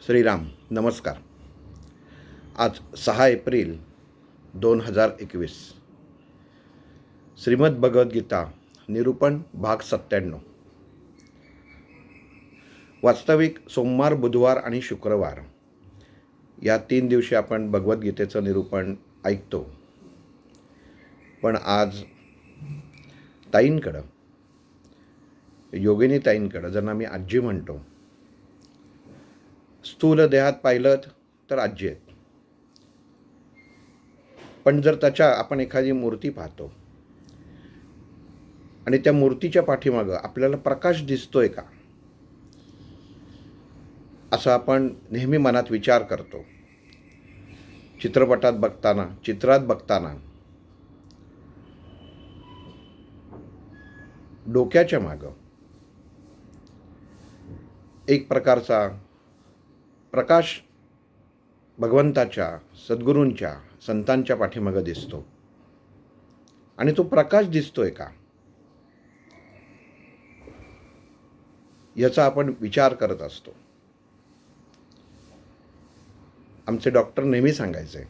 श्रीराम नमस्कार. आज 6 एप्रिल 2021. श्रीमद भगवद्गीता निरूपण भाग 97. वास्तविक सोमवार, बुधवार आणि शुक्रवार या 3 दिवशी आपण भगवद्गीतेचं निरूपण ऐकतो. पण आज ताईंकडं, योगिनी ताईंकडं, ज्यांना मी आजी म्हणतो, स्थूल देहात पाहिलं तर आजी आहेत. पण जर आपण एखादी मूर्ती पाहतो आणि त्या मूर्तीच्या पाठीमागं आपल्याला प्रकाश दिसतोय का, असं आपण नेहमी मनात विचार करतो. चित्रपटात बघताना, चित्रात बघताना डोक्याच्या मागं एक प्रकारचा प्रकाश भगवंताच्या, सद्गुरूंच्या, संतांच्या पाठीमागं दिसतो. आणि तो प्रकाश दिसतोय का, याचा आपण विचार करत असतो. आमचे डॉक्टर नेहमी सांगायचे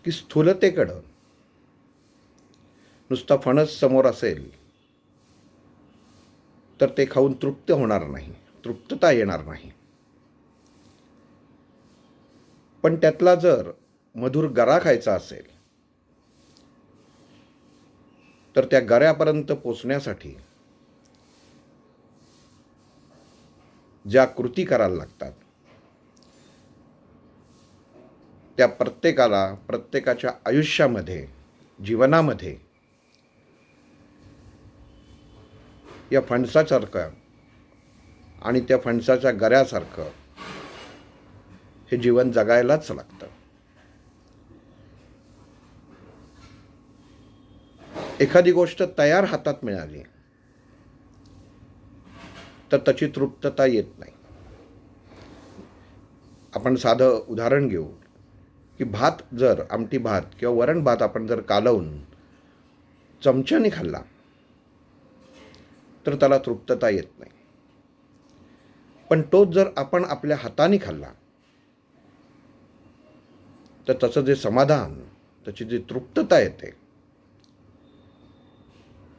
की स्थूलतेकडं नुसता फणस समोर असेल तर ते खाऊन तृप्त होणार नाही, तृप्तता येणार नाही. पण त्यातला जर मधुर गरा खायचा असेल तर त्या गऱ्यापर्यंत पोचण्यासाठी ज्या कृती करायला लागतात त्या प्रत्येकाला, प्रत्येकाच्या आयुष्यामध्ये, जीवनामध्ये या फणसासारखं आणि त्या फणसाच्या गऱ्यासारखं हे जीवन जगायलाच लागतं. एखादी गोष्ट तयार हातात मिळाली तर त्याची तृप्तता येत नाही. आपण साधं उदाहरण घेऊ की भात, जर आमटी भात किंवा वरण भात आपण जर कालवून चमच्याने खाल्ला तर त्याला तृप्तता येत नाही. पण तोच जर आपण आपल्या हाताने खाल्ला तर त्याचं जे समाधान, त्याची जी तृप्तता येते,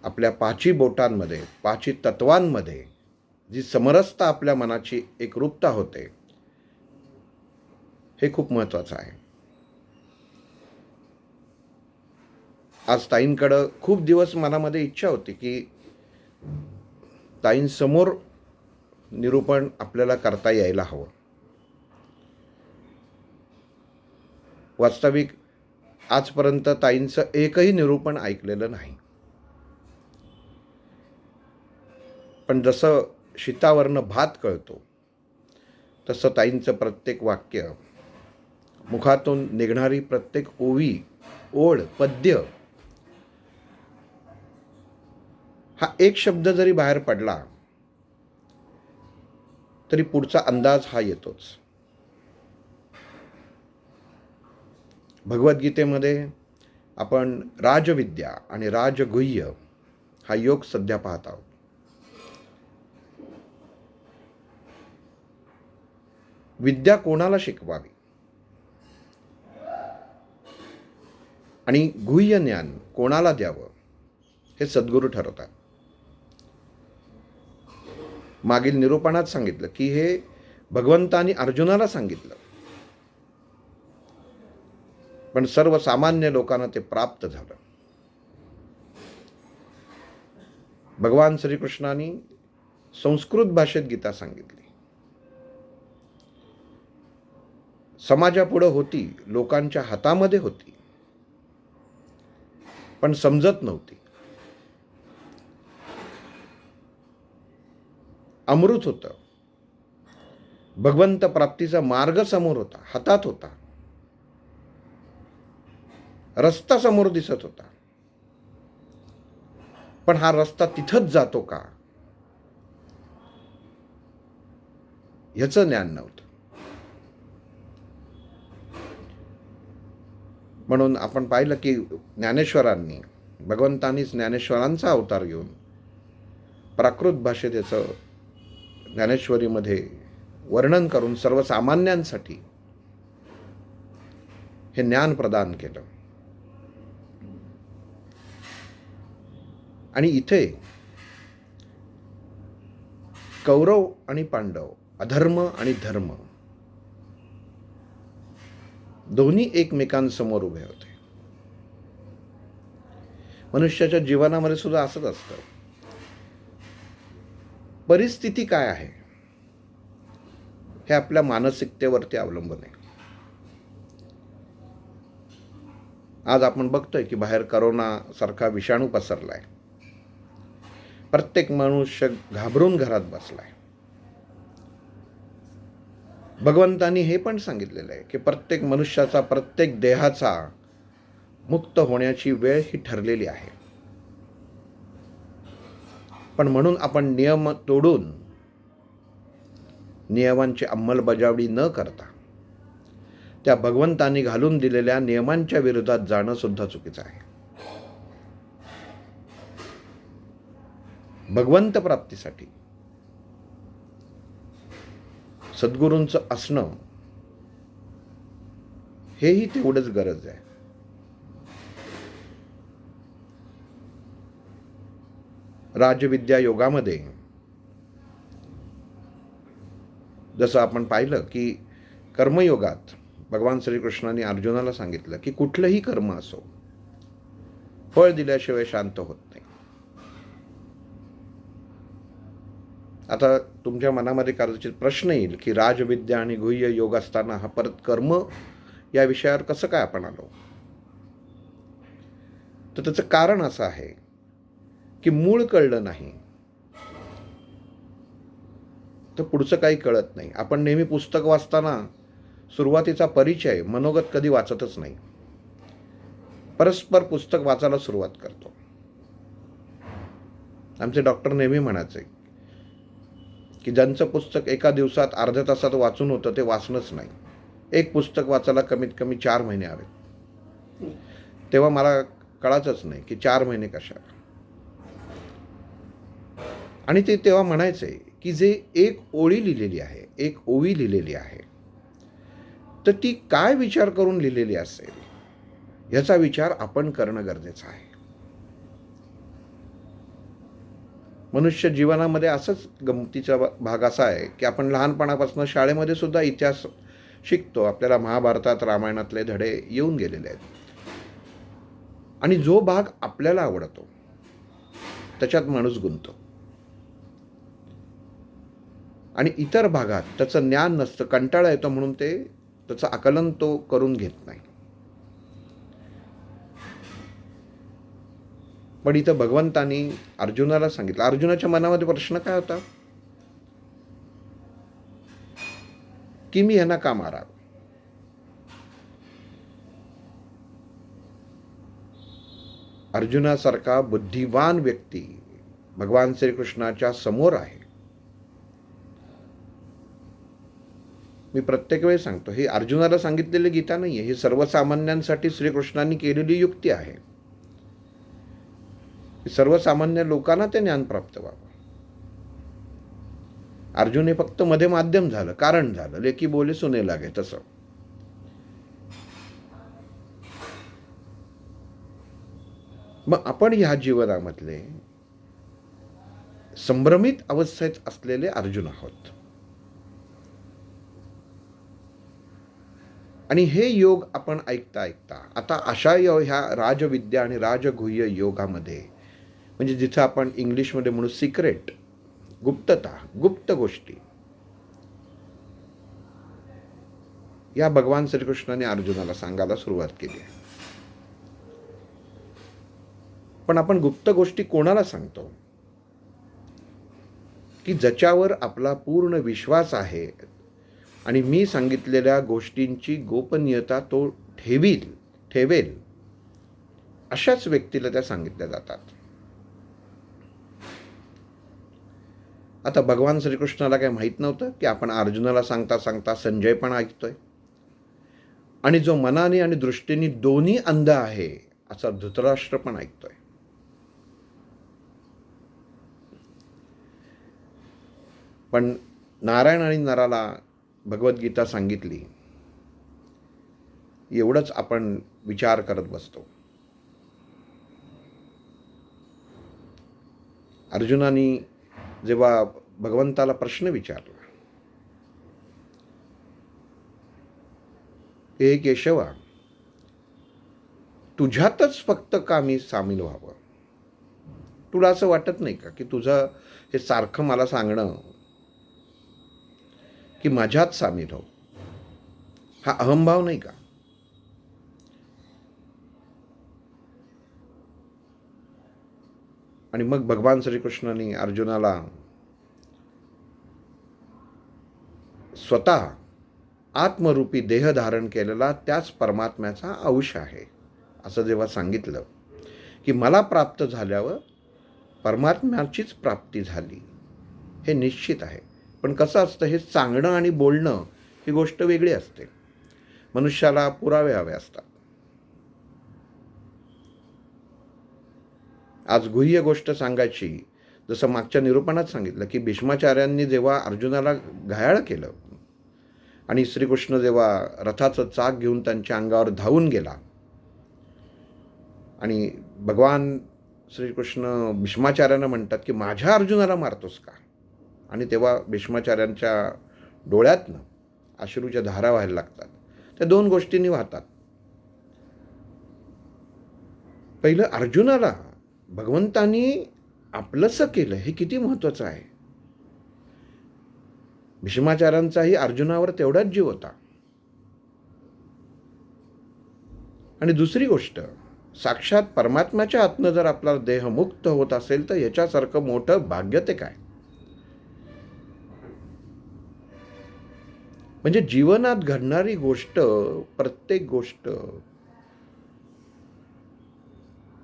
आपल्या पाची बोटांमध्ये, पाची तत्वांमध्ये जी समरसता आपल्या मनाची एकरूपता होते, हे खूप महत्त्वाचं आहे. आज ताईंकडं खूप दिवस मनामध्ये इच्छा होती की ताईंसमोर निरूपण आपल्याला करता यायला हवं. वास्तविक आजपर्यंत ताईंचं एकही निरूपण ऐकलेलं नाही. पण जसं शीतावरनं भात कळतो तसं ताईंचं प्रत्येक वाक्य, मुखातून निघणारी प्रत्येक ओवी, ओळ, पद्य, हा एक शब्द जरी बाहेर पडला तरी पुढचा अंदाज हा येतोच. भगवद्गीतेमध्ये आपण राजविद्या आणि राजगुह्य हा योग सध्या पाहत आहोत. विद्या कोणाला शिकवावी आणि गुह्य ज्ञान कोणाला द्यावं हे सद्गुरू ठरवतात. मागील निरूपणात सांगितलं की हे भगवंतानी अर्जुनाला सांगितलं, पण सर्वसामान्य लोकांना ते प्राप्त झालं. भगवान श्रीकृष्णांनी संस्कृत भाषेत गीता सांगितली. समाजापुढं होती, लोकांच्या हातामध्ये होती, पण समजत नव्हती. अमृत होतं, भगवंत प्राप्तीचा मार्ग समोर होता, हातात होता, रस्ता समोर दिसत होता. पण हा रस्ता तिथंच जातो का, ह्याचं ज्ञान नव्हतं. म्हणून आपण पाहिलं की ज्ञानेश्वरांनी, भगवंतांनीच ज्ञानेश्वरांचा अवतार घेऊन प्राकृत भाषेत याचं ज्ञानेश्वरीमध्ये वर्णन करून सर्वसामान्यांसाठी हे ज्ञान प्रदान केलं. आणि इथे कौरव आणि पांडव, अधर्म आणि धर्म दोन्ही एकमेकांसमोर उभे होते. मनुष्याच्या जीवनामध्ये सुद्धा असंच असतं. परिस्थिती काय आहे हे आपल्या मानसिकतेवरती अवलंबून आहे. आज आपण बघतोय की बाहेर करोना सारखा विषाणू पसरलाय. प्रत्येक मनुष्य घाबरून घरात बसलाय. भगवंतांनी हे पण सांगितलेलं आहे की प्रत्येक मनुष्याचा, प्रत्येक देहाचा मुक्त होण्याची वेळ ही ठरलेली आहे. पण म्हणून आपण नियम तोडून, नियमांची अंमलबजावणी न करता त्या भगवंतांनी घालून दिलेल्या नियमांच्या विरोधात जाणं सुद्धा चुकीचं आहे. भगवंत प्राप्तीसाठी सद्गुरूंचं असणं हेही तेवढंच गरज आहे. राजविद्या योगामध्ये जसं आपण पाहिलं की कर्मयोगात भगवान श्रीकृष्णाने अर्जुनाला सांगितलं की कुठलंही कर्म असो, फळ दिल्याशिवाय शांत होत नाही. आता तुमच्या मनामध्ये कदाचित प्रश्न येईल की राजविद्या आणि गुह्य योग असताना हा परत कर्म या विषयावर कसं काय आपण आलो? तर त्याचं कारण असं आहे की मूळ कळलं नाही तर पुढचं काही कळत नाही. आपण नेहमी पुस्तक वाचताना सुरुवातीचा परिचय, मनोगत कधी वाचतच नाही. परस्पर पुस्तक वाचायला सुरुवात करतो. आमचे डॉक्टर नेहमी म्हणायचे की ज्यांचं पुस्तक एका दिवसात, अर्ध्या तासात वाचून होतं ते वाचणंच नाही. एक पुस्तक वाचायला कमीत कमी 4 महिने हवेत. तेव्हा मला कळायचंच नाही की 4 महिने कशाला. आणि ते तेव्हा म्हणायचे की जे एक ओळी लिहिलेली आहे, एक ओवी लिहिलेली आहे, तर ती काय विचार करून लिहिलेली असेल याचा विचार आपण करणं गरजेचं आहे. मनुष्य जीवनामध्ये असंच गमतीचा भाग असा आहे की आपण लहानपणापासून शाळेमध्ये सुद्धा इतिहास शिकतो. आपल्याला महाभारतात, रामायणातले धडे येऊन गेलेले आहेत. आणि जो भाग आपल्याला आवडतो त्याच्यात माणूस गुंततो. आणि इतर भागात त्याचं ज्ञान नसतं, कंटाळा येतो म्हणून ते त्याचं आकलन तो करून घेत नाही. पण इथं भगवंतांनी अर्जुनाला सांगितलं. अर्जुनाच्या मनामध्ये प्रश्न काय होता की मी ह्यांना का मारावं? अर्जुनासारखा बुद्धिवान व्यक्ती भगवान श्रीकृष्णाच्या समोर आहे. मी प्रत्येक वेळी सांगतो, हे अर्जुनाला सांगितलेली गीता नाहीये, ही सर्वसामान्यांसाठी श्रीकृष्णांनी केलेली युक्ती आहे. सर्वसामान्य लोकांना ते ज्ञान प्राप्त व्हावं. अर्जुन हे फक्त मध्ये माध्यम झालं, कारण झालं. लेकी बोले सुने लागे तसं. मग आपण ह्या जीवनामधले संभ्रमित अवस्थेत असलेले अर्जुन आहोत. आणि हे योग आपण ऐकता ऐकता आता अशा ह्या राजविद्या आणि राजगुह्य योगामध्ये, म्हणजे जिथं आपण इंग्लिशमध्ये म्हणू सिक्रेट, गुप्तता, गुप्त गोष्टी, या भगवान श्रीकृष्णाने अर्जुनाला सांगायला सुरुवात केली आहे. पण आपण गुप्त गोष्टी कोणाला सांगतो? की ज्याच्यावर आपला पूर्ण विश्वास आहे आणि मी सांगितलेल्या गोष्टींची गोपनीयता तो ठेवेल अशाच व्यक्तीला त्या सांगितल्या जातात. आता भगवान श्रीकृष्णाला काय माहीत नव्हतं की आपण अर्जुनाला सांगता सांगता संजय पण ऐकतोय, आणि जो मनाने आणि दृष्टीने दोन्ही अंध आहे असा धृतराष्ट्र पण ऐकतोय. पण नारायण आणि नराला भगवद्गीता सांगितली, एवढंच आपण विचार करत बसतो. अर्जुनाने जेव्हा भगवंताला प्रश्न विचारला, हे केशवा, तुझ्यातच फक्त का मी सामील व्हावं? तुला असं वाटत नाही का की तुझं हे सारखं मला सांगणं की माझ्यात सामील हो, हा अहंभाव नाही का? आणि मग भगवान श्रीकृष्णाने अर्जुनाला स्वतः आत्मरूपी देह धारण केलेला त्याच परमात्म्याचा अंश आहे असं जेव्हा सांगितलं की मला प्राप्त झाल्यावर परमात्म्याचीच प्राप्ती झाली, हे निश्चित आहे. पण कसं असतं, हे सांगणं आणि बोलणं ही गोष्ट वेगळी असते. मनुष्याला पुरावे हवे असतात. आज गुह्य गोष्ट सांगायची, जसं मागच्या निरूपणात सांगितलं की भीष्माचार्यांनी जेव्हा अर्जुनाला घायाळ केलं आणि श्रीकृष्ण जेव्हा रथाचं चाक घेऊन त्यांच्या अंगावर धावून गेला आणि भगवान श्रीकृष्ण भीष्माचार्यांना म्हणतात की माझ्या अर्जुनाला मारतोस का? आणि तेव्हा भीष्माचार्यांच्या डोळ्यातनं अश्रूच्या धारा व्हायला लागतात. त्या दोन गोष्टींनी वाहतात. पहिलं, अर्जुनाला भगवंतांनी आपलंसं केलं हे किती महत्त्वाचं आहे. भीष्माचार्यांचाही अर्जुनावर तेवढाच जीव होता. आणि दुसरी गोष्ट, साक्षात परमात्म्याच्या आतनं जर आपला देह मुक्त होत असेल तर याच्यासारखं मोठं भाग्य ते काय. म्हणजे जीवनात घडणारी गोष्ट, प्रत्येक गोष्ट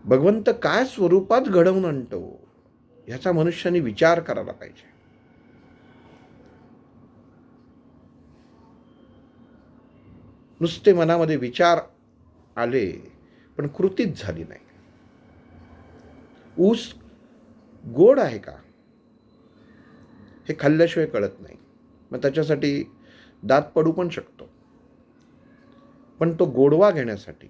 भगवंत काय स्वरूपात घडवून आणतो ह्याचा मनुष्याने विचार करायला पाहिजे. नुसते मनामध्ये विचार आले पण कृतीच झाली नाही. ऊस गोड आहे का हे खाल्ल्याशिवाय कळत नाही. मग त्याच्यासाठी दात पडू पण शकतो, पण तो गोडवा घेण्यासाठी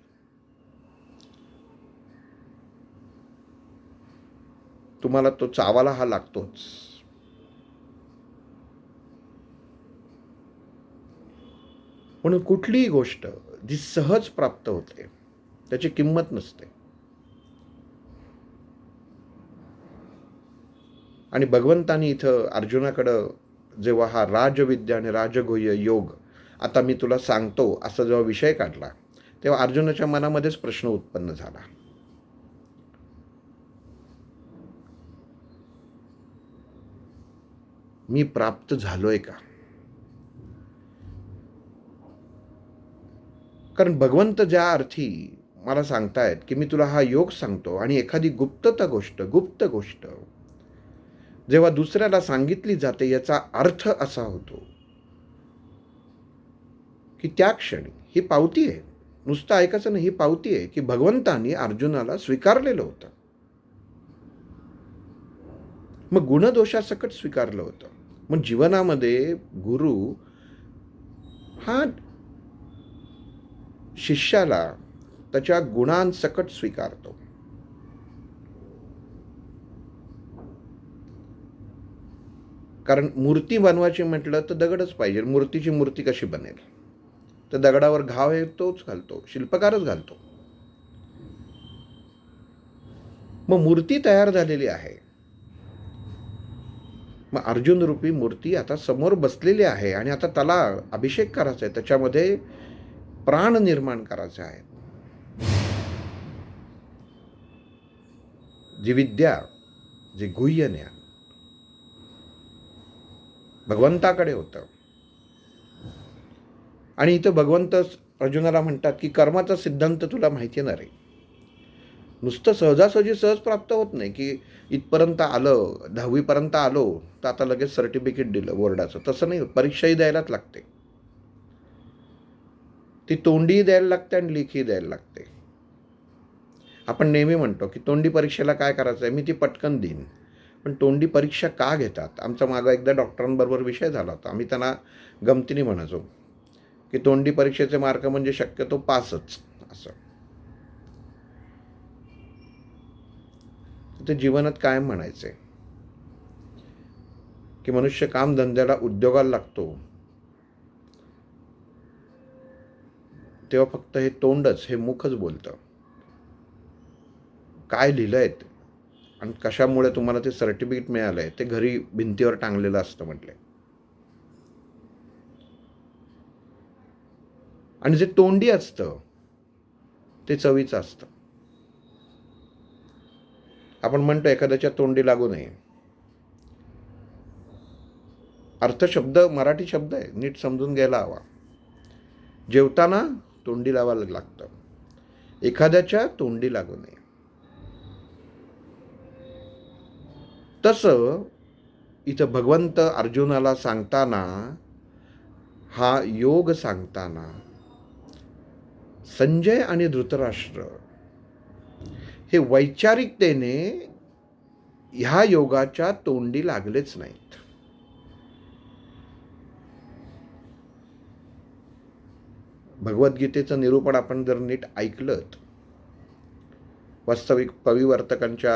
तुम्हाला तो चावाला हा लागतोच. म्हणून कुठलीही गोष्ट जी सहज प्राप्त होते त्याची किंमत नसते. आणि भगवंतानी इथं अर्जुनाकडं जेव्हा हा राजविद्या आणि राजगुह्य योग आता मी तुला सांगतो असा जेव्हा विषय काढला तेव्हा अर्जुनाच्या मनामध्येच प्रश्न उत्पन्न झाला, मी प्राप्त झालोय का? कारण भगवंत ज्या अर्थी मला सांगतायत की मी तुला हा योग सांगतो आणि एखादी गुप्त गोष्ट जेव्हा दुसऱ्याला सांगितली जाते याचा अर्थ असा होतो की त्या क्षणी ही पावती आहे, नुसतं ऐकायचं नाही, ही पावती आहे की भगवंतांनी अर्जुनाला स्वीकारलेलं होतं. मग गुणदोषासकट स्वीकारलं होतं. मग जीवनामध्ये गुरु हा शिष्याला त्याच्या गुणांसकट स्वीकारतो. कारण मूर्ती बनवायची म्हटलं तर दगडच पाहिजे. मूर्तीची मूर्ती कशी बनेल? तर दगडावर घाव आहे तोच घालतो, शिल्पकारच घालतो. मग मूर्ती तयार झालेली आहे. मग अर्जुन रूपी मूर्ती आता समोर बसलेली आहे आणि आता त्याला अभिषेक करायचा आहे, त्याच्यामध्ये प्राण निर्माण करायचे आहे. जी विद्या, जे गुह्य ज्ञान भगवंताकडे होतं. आणि इथं भगवंत अर्जुनाला म्हणतात की कर्माचा सिद्धांत तुला माहिती ना रे. नुसतं सहजासहजी सहज प्राप्त होत नाही की इथपर्यंत आलं, 10वीपर्यंत आलो तर आता लगेच सर्टिफिकेट दिलं बोर्डाचं. तसं नाही, परीक्षाही द्यायलाच लागते. ती तोंडी द्यायला लागते आणि लेखी द्यायला लागते. आपण नेहमी म्हणतो की तोंडी परीक्षेला काय करायचं आहे, मी ती पटकन देईन. पण तोंडी परीक्षा का घेतात? आमचा मागं एकदा डॉक्टरांबरोबर विषय झाला होता. आम्ही त्यांना गमतीने म्हणायचो की तोंडी परीक्षेचे मार्क म्हणजे शक्यतो पासच असं. ते जीवनात कायम म्हणायचे की मनुष्य कामधंद्याला उद्योगाला लागतो तेव्हा फक्त हे तोंडच, हे मुखच बोलतं. काय लिहिलंय आणि कशामुळे तुम्हाला ते सर्टिफिकेट मिळालंय ते घरी भिंतीवर टांगलेलं असतं म्हटले. आणि जे तोंडी असतं ते चवीचं असतं. आपण म्हणतो एखाद्याच्या तोंडी लागू नये. अर्थशब्द मराठी शब्द आहे, नीट समजून घ्यायला हवा. जेवताना तोंडी लावायला लागतं, एखाद्याच्या तोंडी लागू नये. तसं इथं भगवंत अर्जुनाला सांगताना, हा योग सांगताना संजय आणि धृतराष्ट्र हे वैचारिकतेने ह्या योगाच्या तोंडी लागलेच नाहीत. भगवद्गीतेचं निरूपण आपण जर नीट ऐकलं, वास्तविक पविवर्तकांच्या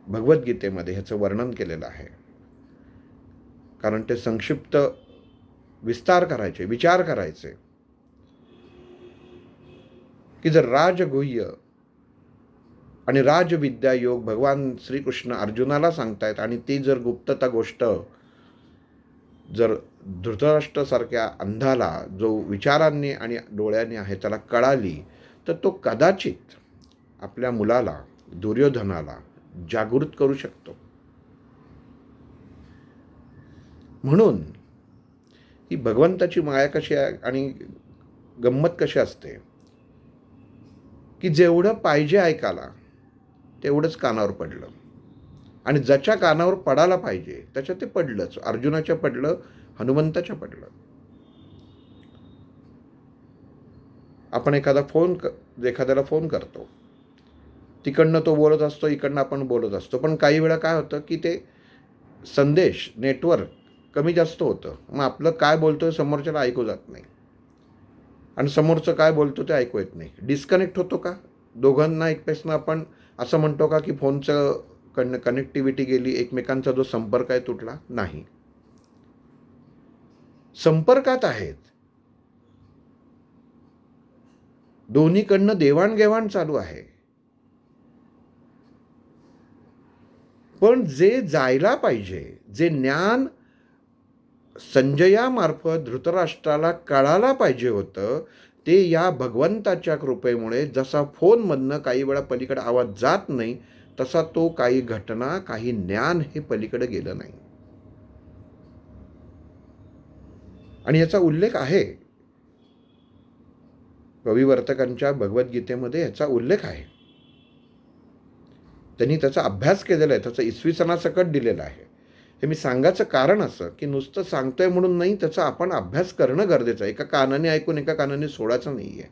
भगवद्गीतेमध्ये ह्याचं वर्णन केलेलं आहे. कारण ते संक्षिप्त विस्तार करायचे, विचार करायचे की जर राजगुह्य आणि राजविद्या योग भगवान श्रीकृष्ण अर्जुनाला सांगतायत आणि ती जर गुप्तता गोष्ट जर धृतराष्ट्रासारख्या अंधाला, जो विचारांनी आणि डोळ्यांनी आहे, त्याला कळाली, तर तो कदाचित आपल्या मुलाला, दुर्योधनाला जागृत करू शकतो. म्हणून ही भगवंताची माया कशी आहे आणि गंमत कशी असते की जेवढं पाहिजे ऐकायला तेवढंच कानावर पडलं, आणि ज्याच्या कानावर पडायला पाहिजे त्याच्या ते पडलंच. अर्जुनाच्या पडलं, हनुमंताच्या पडलं. आपण एखाद्याला फोन करतो, तिकडनं तो बोलत असतो, इकडनं आपण बोलत असतो, पण काही वेळा काय होतं की ते संदेश, नेटवर्क कमी जास्त होतं. मग आपलं काय बोलतोय समोरच्याला ऐकू जात नाही, आणि समोरचं काय बोलतो ते ऐकू येत नाही. डिस्कनेक्ट होतो का? दोघांना एकपेक्षानं आपण असं म्हणतो का की फोनचं कनेक्टिव्हिटी गेली, एकमेकांचा जो संपर्क आहे तुटला? नाही, संपर्कात आहेत. दोन्हीकडनं देवाणघेवाण चालू आहे. पण जे जायला पाहिजे, जे ज्ञान संजयामार्फत धृतराष्ट्राला कळायला पाहिजे होतं, ते या भगवंताच्या कृपेमुळे, जसा फोनमधनं काही वेळा पलीकडे आवाज जात नाही, तसा तो काही घटना, काही ज्ञान हे पलीकडे गेलं नाही. आणि याचा उल्लेख आहे पविवर्तकांच्या भगवद्गीतेमध्ये, याचा उल्लेख आहे. त्यांनी त्याचा अभ्यास केलेला आहे, त्याचा इसवी सणासकट दिलेला आहे. हे मी सांगायचं कारण असं की नुसतं सांगतोय म्हणून नाही, त्याचा आपण अभ्यास करणं गरजेचं आहे. एका कानाने ऐकून एका कानाने सोडायचं नाही आहे.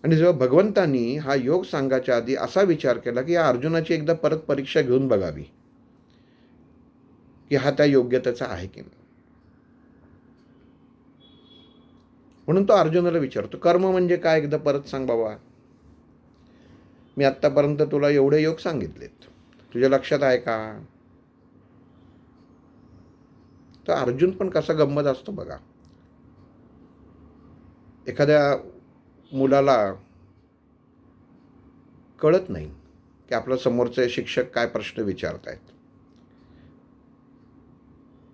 आणि जेव्हा भगवंतांनी हा योग सांगायच्या आधी असा विचार केला की या अर्जुनाची एकदा परत परीक्षा घेऊन बघावी की हा त्या योग्यतेचा आहे की नाही. म्हणून तो अर्जुनाला विचारतो, कर्म म्हणजे काय, एकदा परत सांग बाबा. मी आत्तापर्यंत तुला एवढे योग सांगितलेत, तुझ्या लक्षात आहे का? तर अर्जुन पण कसा गंमत असतो बघा. एखाद्या मुलाला कळत नाही की आपल्या समोरचे शिक्षक काय प्रश्न विचारतायत,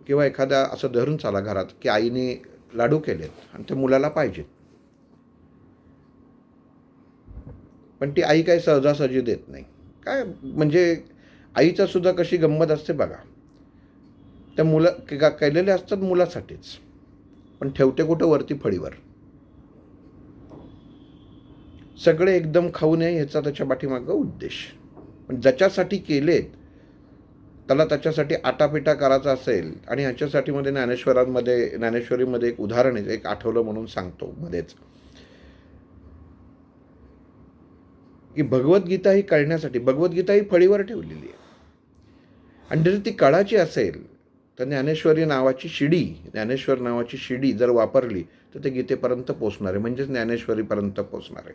किंवा एखादा असं धरून चाला घरात की आईने लाडू केलेत आणि ते मुलाला पाहिजेत, पण ती आई काही सहजासहजी देत नाही. काय म्हणजे आईचा सुद्धा कशी गंमत असते बघा. त्या केलेले असतात मुलासाठीच, पण ठेवते कुठं? वरती फळीवर. सगळे एकदम खाऊ नये ह्याचा त्याच्या पाठीमागं उद्देश. पण ज्याच्यासाठी केलेत त्याला त्याच्यासाठी आटापिटा करायचा असेल, आणि ह्याच्यासाठी मध्ये ज्ञानेश्वरीमध्ये एक उदाहरण एक आठवलं म्हणून सांगतो मध्येच. की भगवद्गीता ही कळण्यासाठी भगवद्गीता ही फळीवर ठेवलेली आहे. आणि जर ती कळाची असेल तर ज्ञानेश्वर नावाची शिडी जर वापरली तर ते गीतेपर्यंत पोचणार आहे, म्हणजेच ज्ञानेश्वरीपर्यंत पोचणार आहे.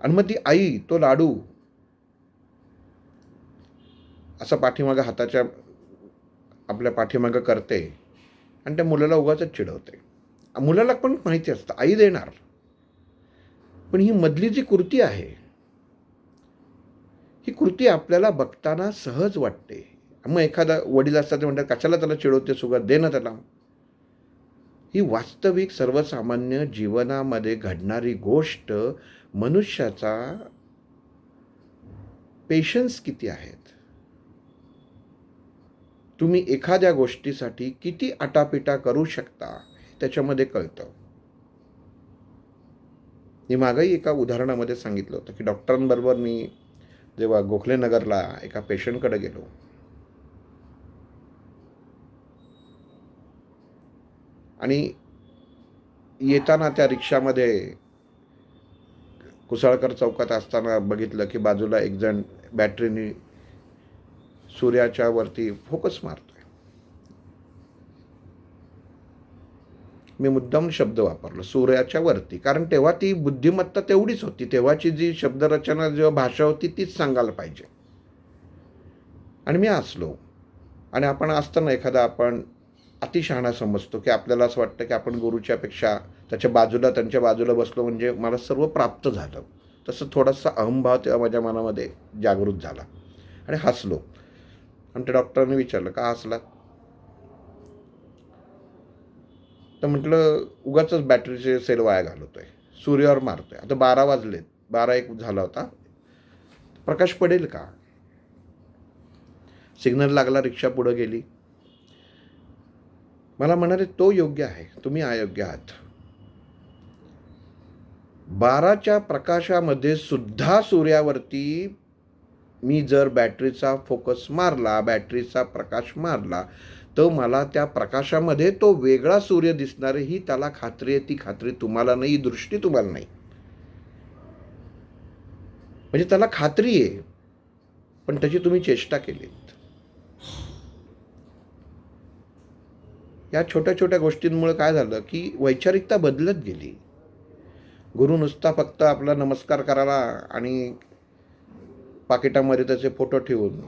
आणि मग ती आई तो लाडू असं पाठीमागं हाताच्या आपल्या पाठीमागं करते आणि त्या मुलाला उगाचच चिडवते. मुलाला पण माहिती असतं आई देणार, पण ही मधली जी कृती आहे ही कृती आपल्याला बघताना सहज वाटते. मग एखादा वडील असतात ते म्हणतात कशाला त्याला चिडवते सुगा, दे ना त्याला. ही वास्तविक सर्वसामान्य जीवनामध्ये घडणारी गोष्ट. मनुष्याचा पेशन्स किती आहेत, तुम्ही एखाद्या गोष्टीसाठी किती आटापिटा करू शकता त्याच्यामध्ये कळतं. मी मागही एका उदाहरणामध्ये सांगितलं होतं की डॉक्टरांबरोबर मी जेव्हा गोखलेनगरला एका पेशंटकडे गेलो, आणि येताना त्या रिक्षामध्ये कुसाळकर चौकात असताना बघितलं की बाजूला एक जण बॅटरीने सूर्याच्या वरती फोकस मारतोय. मी मुद्दाम शब्द वापरलो सूर्याच्या वरती, कारण तेव्हा ती बुद्धिमत्ता तेवढीच होती, तेव्हाची जी शब्दरचना जेव्हा भाषा होती तीच सांगायला पाहिजे. आणि मी असलो, आणि आपण असताना एखादा आपण अतिशहाणा समजतो की आपल्याला असं वाटतं की आपण गुरुच्या पेक्षा त्यांच्या बाजूला बसलो म्हणजे मला सर्व प्राप्त झालं. तसं थोडासा अहंभाव तेव्हा माझ्या मनामध्ये जागृत झाला आणि हसलो. आणि त्या डॉक्टरांनी विचारलं का हसला, तर म्हटलं उगाच बॅटरीचे सेल वाया घालवतोय, सूर्यावर मारतोय. आता 12 वाजलेत, 12-1 झाला होता, प्रकाश पडेल का. सिग्नल लागला, रिक्षा पुढे गेली. मला म्हणाले तो योग्य आहे, तुम्ही अयोग्य आहात. 12च्या प्रकाशामध्ये सुद्धा सूर्यावरती मी जर बॅटरीचा फोकस मारला, बॅटरीचा प्रकाश मारला, तर मला त्या प्रकाशामध्ये तो वेगळा सूर्य दिसणार ही त्याला खात्री आहे. ती खात्री तुम्हाला नाही, दृष्टी तुम्हाला नाही. म्हणजे त्याला खात्री आहे, पण त्याची तुम्ही चेष्टा केलीत. या छोट्या छोट्या गोष्टींमुळे काय झालं की वैचारिकता बदलत गेली. गुरु नुसता फक्त आपला नमस्कार करायला आणि पाकिटामध्ये त्याचे फोटो ठेवून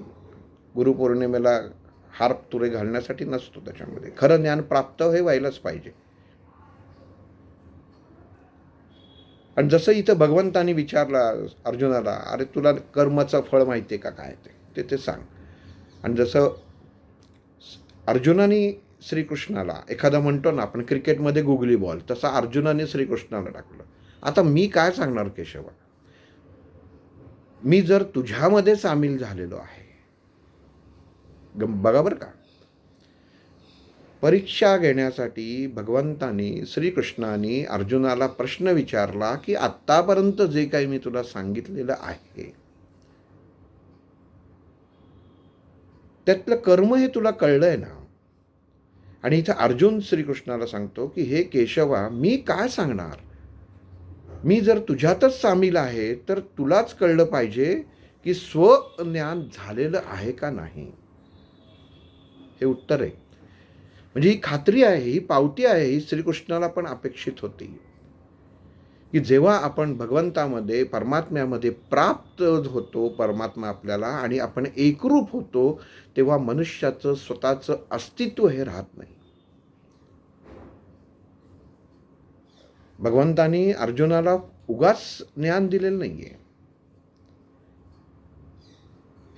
गुरुपौर्णिमेला हार तुरे घालण्यासाठी नसतो. त्याच्यामध्ये खरं ज्ञान प्राप्त हे व्हायलाच पाहिजे. आणि जसं इथं भगवंतानी विचारला अर्जुनाला, अरे तुला कर्माचं फळ माहिती आहे का, काय ते सांग. आणि जसं अर्जुनाने श्रीकृष्णाला, एखादा म्हणतो ना आपण क्रिकेटमध्ये गुगली बॉल, तसा अर्जुनाने श्रीकृष्णाला टाकलं. आता मी काय सांगणार केशवा, मी जर तुझ्यामध्ये सामील झालेलो आहे. बघा बरं का, परीक्षा घेण्यासाठी भगवंतानी श्रीकृष्णाने अर्जुनाला प्रश्न विचारला की आत्तापर्यंत जे काही मी तुला सांगितलेलं आहे त्यातलं कर्म हे तुला कळलंय ना. आणि इथं अर्जुन श्रीकृष्णाला सांगतो की हे केशवा, मी काय सांगणार, मी जर तुझ्यातच सामील आहे तर तुलाच कळलं पाहिजे की स्वज्ञान झालेलं आहे का नाही. हे उत्तर आहे. म्हणजे ही खात्री आहे, ही पावती आहे, ही श्रीकृष्णाला पण अपेक्षित होती की जेव्हा आपण भगवंतामध्ये, परमात्म्यामध्ये प्राप्त होतो, परमात्मा आपल्याला, आणि आपण एकरूप होतो, तेव्हा मनुष्याचं स्वतःचं अस्तित्व हे राहत नाही. भगवंतानी अर्जुनाला उगाच ज्ञान दिलेलं नाहीये.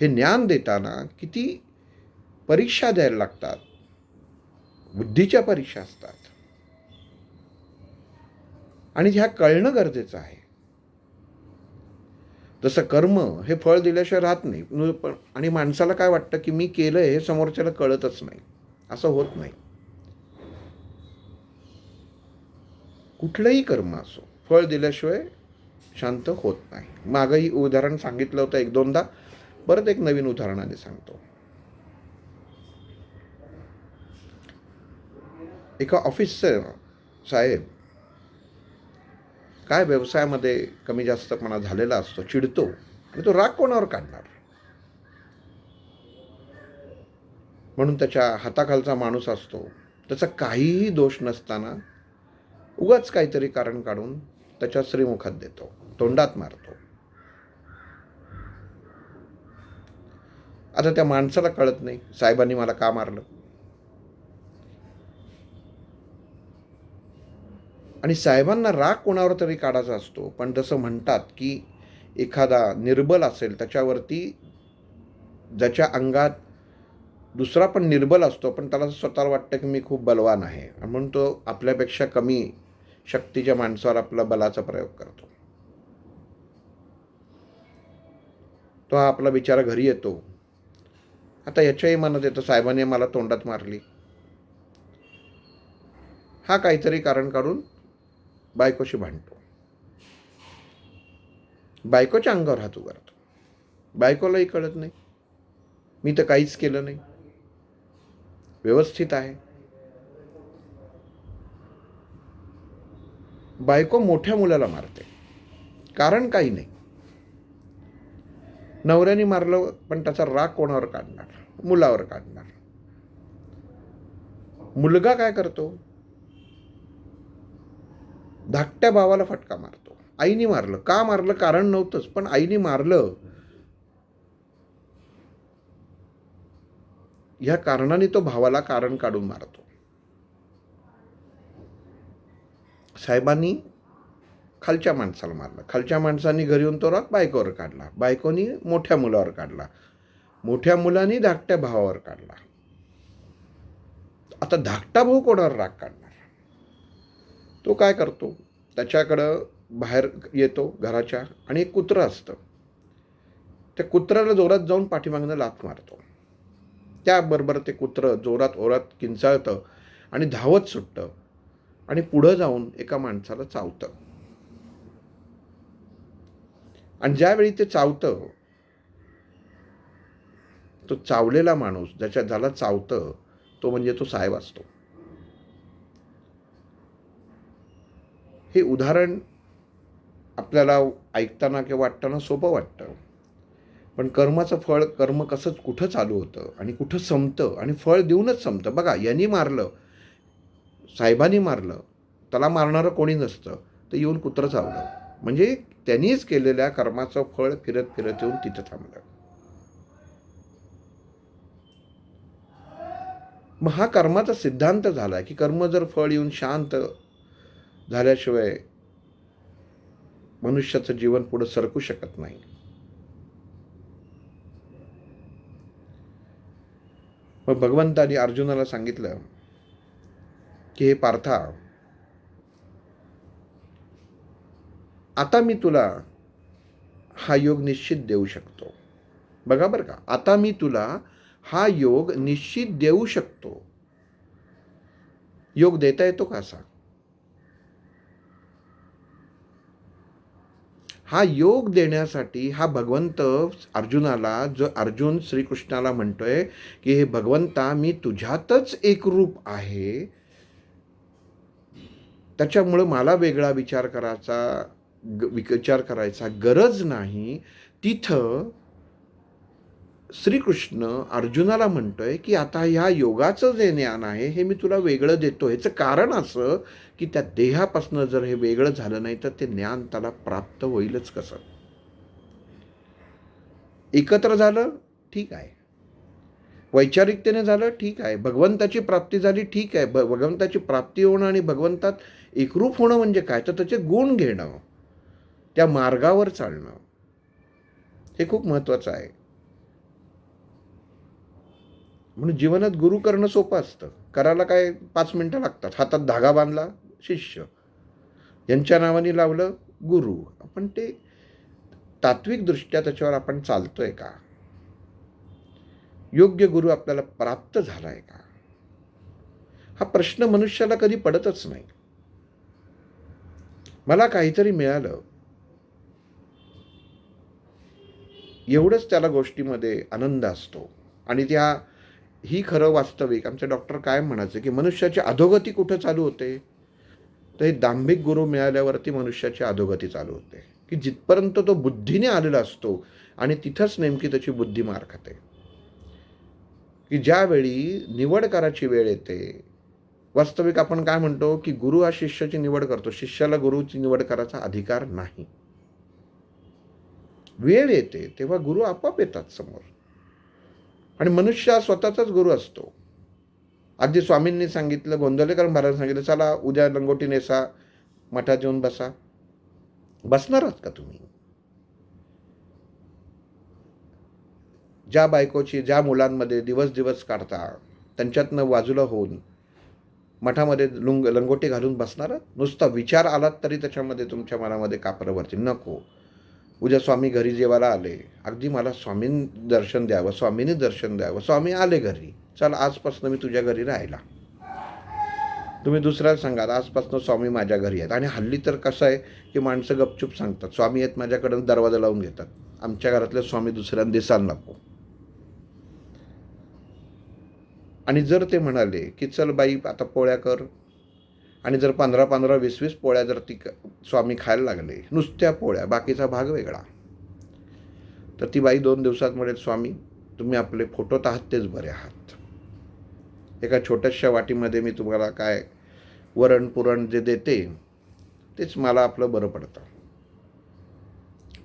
हे ज्ञान देताना किती परीक्षा द्यायला लागतात, बुद्धीच्या परीक्षा असतात, आणि ह्या कळणं गरजेचं आहे. जसं कर्म हे फळ दिल्याशिवाय राहत नाही. आणि माणसाला काय वाटतं की मी केलं हे समोरच्याला कळतच नाही. असं होत नाही. कुठलंही कर्म असो, फळ दिल्याशिवाय शांत होत नाही. मागंही उदाहरण सांगितलं होतं 1-2दा, परत एक नवीन उदाहरणाने सांगतो. एका ऑफिसर साहेब काय व्यवसायामध्ये कमी जास्तपणा झालेला असतो, चिडतो आणि तो राग कोणावर काढणार. म्हणून त्याच्या हाताखालचा माणूस असतो, त्याचा काहीही दोष नसताना उगाच काहीतरी कारण काढून त्याच्या श्रीमुखात देतो, तोंडात मारतो. आता त्या माणसाला कळत नाही साहेबांनी मला का मारलं. आणि साहेबांना राग कोणावर तरी काढायचा असतो, पण जसं म्हणतात की एखादा निर्बल असेल त्याच्यावरती, ज्याच्या अंगात दुसरा पण निर्बल असतो पण त्याला स्वतःला वाटतं की मी खूप बलवान आहे, म्हणून तो आपल्यापेक्षा कमी शक्तीच्या माणसावर आपला बलाचा प्रयोग करतो. तो हा आपला बिचारा घरी येतो. आता याच्याही मनात येतं साहेबांनी मला तोंडात मारली. हा काहीतरी कारण काढून बायकोशी भांडतो, बायकोच्या अंगावर हात उगारतो. बायकोलाही कळत नाही, मी तर काहीच केलं नाही, व्यवस्थित आहे. बायको मोठ्या मुलाला मारते, कारण काही नाही. नवऱ्याने मारलं पण त्याचा राग कोणावर काढणार, मुलावर काढणार. मुलगा काय करतो, धाकट्या भावाला फटका मारतो. आईने मारलं, का मारलं कारण नव्हतंच, पण आईने मारलं ह्या कारणाने तो भावाला कारण काढून मारतो. साहेबांनी खालच्या माणसाला मारलं, खालच्या माणसांनी घरी येऊन तो राग बायकोवर काढला, बायकोनी मोठ्या मुलावर काढला, मोठ्या मुलांनी धाकट्या भावावर काढला. आता धाकटा भाऊ कोणावर राग काढणार. तो काय करतो, त्याच्याकडं बाहेर येतो घराच्या आणि एक कुत्रं असतं, त्या कुत्र्याला जोरात जाऊन पाठीमागनं लाथ मारतो. त्याबरोबर ते कुत्रं जोरात ओरात किंचाळतं आणि धावत सुटतं आणि पुढं जाऊन एका माणसाला चावतं. आणि ज्यावेळी ते चावतं, तो चावलेला माणूस ज्याला चावतं तो म्हणजे तो साहेब असतो. हे उदाहरण आपल्याला ऐकताना किंवा वाटताना सोपं वाटतं, पण कर्माचं फळ, कर्म कसं कुठं चालू होतं आणि कुठं संपतं आणि फळ देऊनच संपतं. बघा, यांनी मारलं, साहेबांनी मारलं, त्याला मारणारं कोणी नसतं, तर येऊन कुत्रं चावलं, म्हणजे त्यांनीच केलेल्या कर्माचं फळ फिरत फिरत येऊन तिथं थांबलं. मग हा कर्माचा सिद्धांत झाला की कर्म जर फळ येऊन शांत झाल्याशिवाय मनुष्याचं जीवन पुढे सरकू शकत नाही. मग भगवंतानी अर्जुनाला सांगितलं की हे पार्था, आता मी तुला हा योग निश्चित देऊ शकतो. बघा बरं का, आता मी तुला हा योग निश्चित देऊ शकतो. योग देता येतो का असा? हा योग देण्यासाठी हा भगवंत अर्जुनाला, जो अर्जुन श्रीकृष्णाला म्हणतोय की हे भगवंता, मी तुझ्यातच एक रूप आहे, त्याच्यामुळं मला वेगळा विचार करायचा गरज नाही. तिथं श्रीकृष्ण अर्जुनाला म्हणतोय की आता ह्या योगाचं जे ज्ञान आहे हे मी तुला वेगळं देतो. ह्याचं कारण असं की त्या देहापासून जर हे वेगळं झालं नाही तर ते ज्ञान त्याला प्राप्त होईलच कसं. एकत्र झालं ठीक आहे, वैचारिकतेने झालं ठीक आहे, भगवंताची प्राप्ती झाली ठीक आहे. भगवंताची प्राप्ती होणं आणि भगवंतात एकरूप होणं म्हणजे काय, तर त्याचे गुण घेणं, त्या मार्गावर चालणं, हे खूप महत्त्वाचं आहे. म्हणून जीवनात गुरु करणं सोपं असतं. करायला काय 5 मिनटं लागतात. हातात धागा बांधला शिष्य, यांच्या नावाने लावलं गुरु. आपण ते तात्विकदृष्ट्या त्याच्यावर आपण चालतोय का, योग्य गुरु आपल्याला प्राप्त झालाय का, हा प्रश्न मनुष्याला कधी पडतच नाही. मला काहीतरी मिळालं एवढंच त्याला गोष्टीमध्ये आनंद असतो. आणि ही खरं वास्तविक. आमचे डॉक्टर काय म्हणायचे की मनुष्याची अधोगती कुठं चालू होते, तर हे दांभिक गुरु मिळाल्यावरती मनुष्याची अधोगती चालू होते, की जिथपर्यंत तो बुद्धीने आलेला असतो आणि तिथंच नेमकी त्याची बुद्धी मार खाते, की ज्यावेळी निवड करायची वेळ येते. वास्तविक आपण काय म्हणतो, की गुरु हा शिष्याची निवड करतो, शिष्याला गुरुची निवड करायचा अधिकार नाही. वेळ येते तेव्हा गुरु आपोआप येतात समोर आणि मनुष्य हा स्वतःचाच गुरु असतो. अगदी स्वामींनी सांगितलं, गोंदवलेकर महाराजांनी सांगितलं, चला उद्या लंगोटी नेसा, मठात येऊन बसा. बसणार आहात का तुम्ही? ज्या बायकोची, ज्या मुलांमध्ये दिवस दिवस काढता, त्यांच्यातनं बाजूला होऊन मठामध्ये लंगोटी घालून बसणार आहात? नुसता विचार आलात तरी त्याच्यामध्ये तुमच्या मनामध्ये कापरवरती नको. उद्या स्वामी घरी जेवायला आले, अगदी मला स्वामींनी दर्शन द्यावं, स्वामींनी दर्शन द्यावं, स्वामी आले घरी, चल आजपासून मी तुझ्या घरी राहायला. तुम्ही दुसऱ्याला सांगा आजपासून स्वामी माझ्या घरी आहेत. आणि हल्ली तर कसं आहे, की माणसं गपचूप सांगतात स्वामी आहेत माझ्याकडून, दरवाजा लावून घेतात. आमच्या घरातले स्वामी दुसऱ्यांना दिसायला नको. आणि जर ते म्हणाले की चल बाई आता पोळ्या कर, आणि जर 15-15, 20-20 पोळ्या जर ती स्वामी खायला लागले, नुसत्या पोळ्या, बाकीचा भाग वेगळा, तर ती बाई 2 दिवसात म्हणेल स्वामी तुम्ही आपले फोटोत आहात तेच बरे आहात. एका छोट्याशा वाटीमध्ये मी तुम्हाला काय वरण पुरण जे देते तेच मला आपलं बरं पडतं.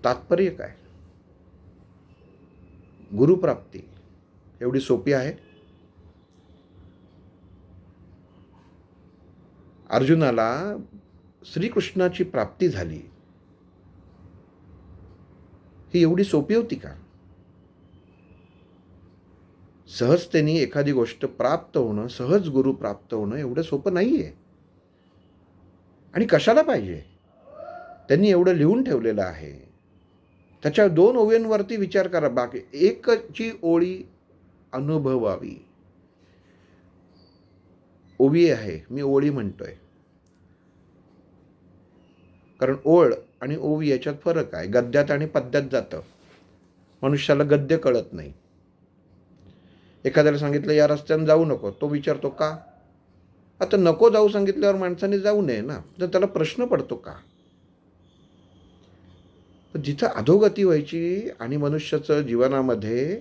तात्पर्य काय? गुरुप्राप्ती एवढी सोपी आहे? अर्जुनाला श्रीकृष्णाची प्राप्ती झाली, ही एवढी सोपी होती का? सहजतेने एखादी गोष्ट प्राप्त होणं, सहज गुरु प्राप्त होणं एवढं सोपं नाही आहे. आणि कशाला पाहिजे? त्यांनी एवढं लिहून ठेवलेलं आहे, त्याच्या 2 ओव्यांवरती विचार करा. बाकी एकची ओळी अनुभवावी. ओवी आहे, मी ओळी म्हणतोय, कारण ओळ आणि ओवी याच्यात फरक आहे. गद्यात आणि पद्यात जातं. मनुष्याला गद्य कळत नाही. एखाद्याला सांगितलं या रस्त्याने जाऊ नको, तो विचारतो का? आता नको जाऊ सांगितल्यावर माणसाने जाऊ नये ना, तर त्याला प्रश्न पडतो का? जिथं अधोगती व्हायची आणि मनुष्याचं जीवनामध्ये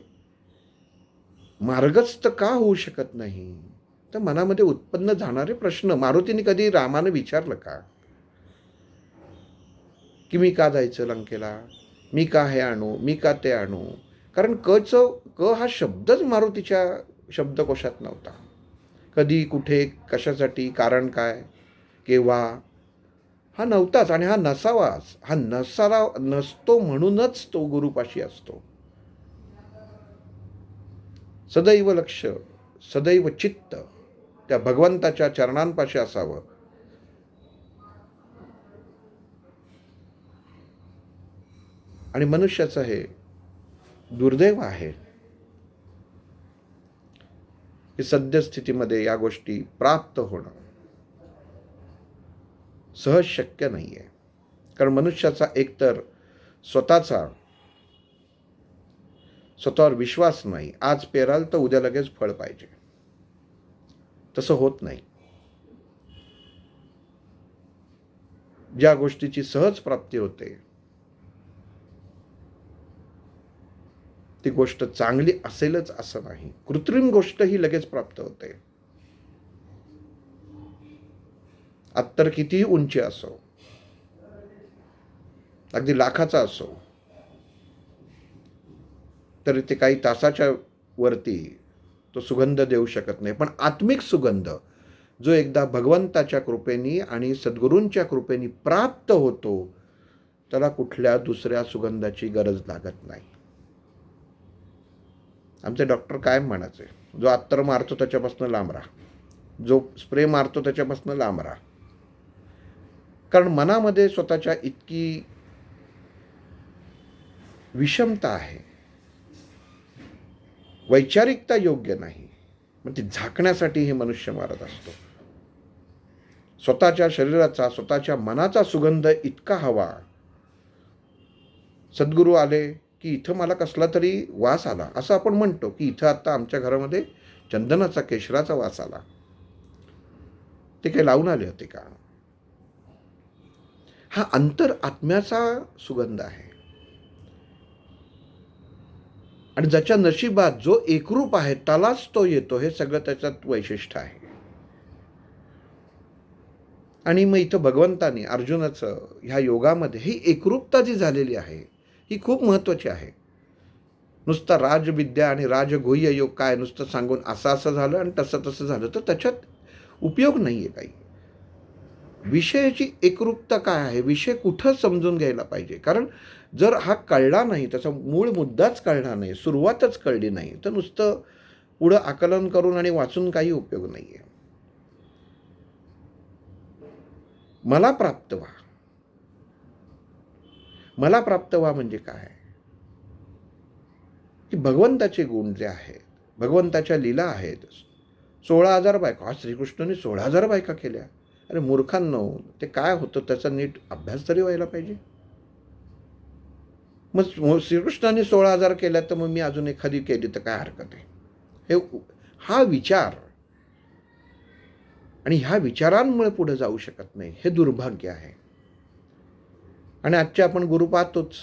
मार्गस्थ का होऊ शकत नाही, तर मनामध्ये उत्पन्न झाणारे प्रश्न. मारुतीने कधी रामाने विचारलं का, की मी का जायचं लंकेला, मी का हे आणू, मी का ते आणू? कारण क हा शब्दच मारुतीच्या शब्दकोशात नव्हता. कधी, कुठे, कशासाठी, कारण काय, केव्हा, हा नव्हताच. आणि हा नसावाच. हा नसतो म्हणूनच तो गुरुपाशी असतो. सदैव लक्ष, सदैव चित्त त्या भगवंताच्या चरणांपाशी असावं. आणि मनुष्याचं हे दुर्दैव आहे की सद्यस्थितीमध्ये या गोष्टी प्राप्त होणं सहज शक्य नाही आहे. कारण मनुष्याचा एकतर स्वतःवर विश्वास नाही. आज पेराल तर उद्या लगेच फळ पाहिजे, तसं होत नाही. ज्या गोष्टीची सहज प्राप्ती होते ती गोष्ट चांगली असेलच असं नाही. कृत्रिम गोष्ट ही लगेच प्राप्त होते. अत्तर कितीही उंची असो, अगदी लाखाचा असो, तरी ते काही तासाच्या वरती तो सुगंध देऊ शकत नाही. पण आत्मिक सुगंध जो एकदा भगवंताच्या कृपेनी आणि सद्गुरूंच्या कृपेनी प्राप्त होतो, त्याला कुठल्या दुसऱ्या सुगंधाची गरज लागत नाही. आमचे डॉक्टर कायम म्हणायचे, जो अत्तर मारतो त्याच्यापासून लांब राहा, जो स्प्रे मारतो त्याच्यापासून लांब राहा. कारण मनामध्ये स्वतःच्या इतकी विषमता आहे, वैचारिकता योग्य नाही, मग ती झाकण्यासाठी हे मनुष्य मारत असतो. स्वतःच्या शरीराचा, स्वतःच्या मनाचा सुगंध इतका हवा. सद्गुरू आले की इथं मला कसला तरी वास आला, असं आपण म्हणतो की इथं आता आमच्या घरामध्ये चंदनाचा, केशराचा वास आला. ते काही लावून आले होते का? हा अंतर आत्म्याचा सुगंध आहे. आणि ज्याच्या नशिबात जो एकरूप आहे त्यालाच तो येतो, हे सगळं त्याच्यात वैशिष्ट्य आहे. आणि मग इथं भगवंतानी अर्जुनाचं ह्या योगामध्ये ही एकरूपता जी झालेली आहे ही खूप महत्त्वाची आहे. नुसता राजविद्या आणि राजगुह्य योग काय नुसतं सांगून असं असं झालं आणि तसं तसं झालं तर त्याच्यात उपयोग नाही आहे काही. विषयाची एकरूपता काय आहे, विषय कुठं समजून घ्यायला पाहिजे. कारण जर हा कळला नाही, त्याचा मूळ मुद्दाच कळला नाही, सुरुवातच कळली नाही, तर नुसतं पुढं आकलन करून आणि वाचून काही उपयोग नाही आहे. मला प्राप्त व्हा. मला प्राप्त व्हा म्हणजे काय, की भगवंताचे गुण जे आहेत, भगवंताच्या लीला आहेत. 16,000 बायका, आज श्रीकृष्णाने 16,000 बायका केल्या. अरे मूर्खांनो, ते काय होतं त्याचा नीट अभ्यास तरी व्हायला पाहिजे. मग श्रीकृष्णाने 16,000 केल्या तर मग मी अजून एखादी केली तर काय हरकत आहे. हा विचार आणि ह्या विचारांमुळे पुढे जाऊ शकत नाही, हे दुर्भाग्य आहे. आणि आजचे आपण गुरु पाहतोच,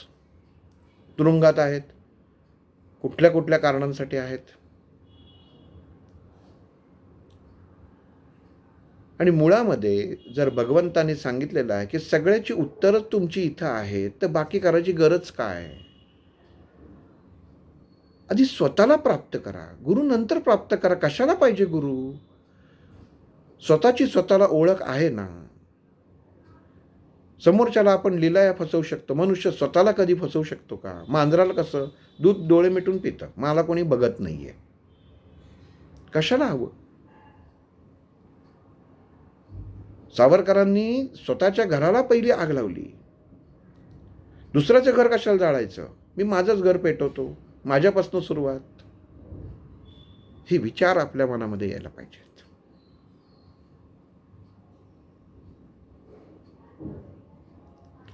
तुरुंगात आहेत, कुठल्या कुठल्या कारणांसाठी आहेत. आणि मुळामध्ये जर भगवंताने सांगितलेलं आहे की सगळ्याची उत्तरं तुमची इथं आहेत, तर बाकी करायची गरज काय. आधी स्वतःला प्राप्त करा, गुरु नंतर प्राप्त करा. कशाला पाहिजे गुरु, स्वतःची स्वतःला ओळख आहे ना. समोरच्याला आपण लीलाया फसवू शकतो, मनुष्य स्वतःला कधी फसवू शकतो का. मांजराला कसं दूध डोळे मिटून पितं, मला कोणी बघत नाहीये, कशाला हवं. सावरकरांनी स्वतःच्या घराला पहिली आग लावली, दुसऱ्याचं घर कशाला जाळायचं, मी माझंच घर पेटवतो, माझ्यापासून सुरुवात. हे विचार आपल्या मनामध्ये यायला पाहिजेत.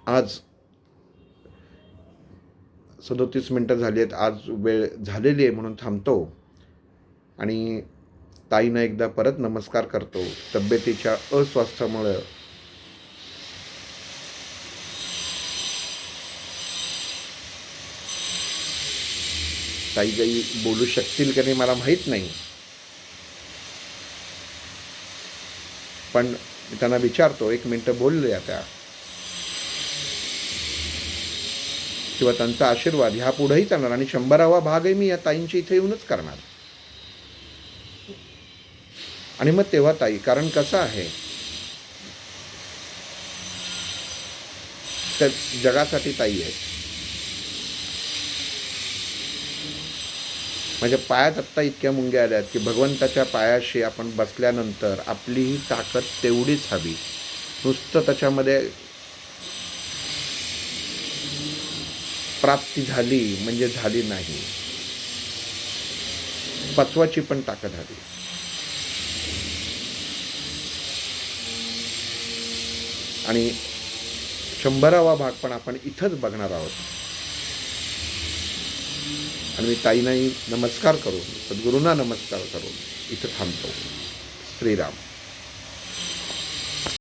आज 37 मिनिटं झाली आहेत, आज वेळ झालेली आहे म्हणून थांबतो आणि ताईंना एकदा परत नमस्कार करतो. तब्येतीच्या अस्वास्थ्यामुळे ताई काही बोलू शकतील की नाही मला माहीत नाही, पण मी त्यांना विचारतो, 1 मिनिटं बोलल्या त्या, किंवा त्यांचा आशीर्वाद ह्या पुढेही चालणार. आणि 100वा भागही मी या ताईंची इथे येऊनच करणार. आणि मग तेव्हा ताई, कारण कसं आहे, त्या जगासाठी ताई आहे. माझ्या पायात आत्ता इतक्या मुंग्या आल्या आहेत की भगवंताच्या पायाशी आपण बसल्यानंतर आपलीही ताकद तेवढीच हवी. नुसतं त्याच्यामध्ये प्राप्ती झाली म्हणजे झाली नाही, पचवाची पण ताकद हवी. आणि 100वा भाग पण आपण इथंच बघणार आहोत. आणि मी ताईंनाही नमस्कार करून, सद्गुरूंना नमस्कार करून इथं थांबतो. श्रीराम.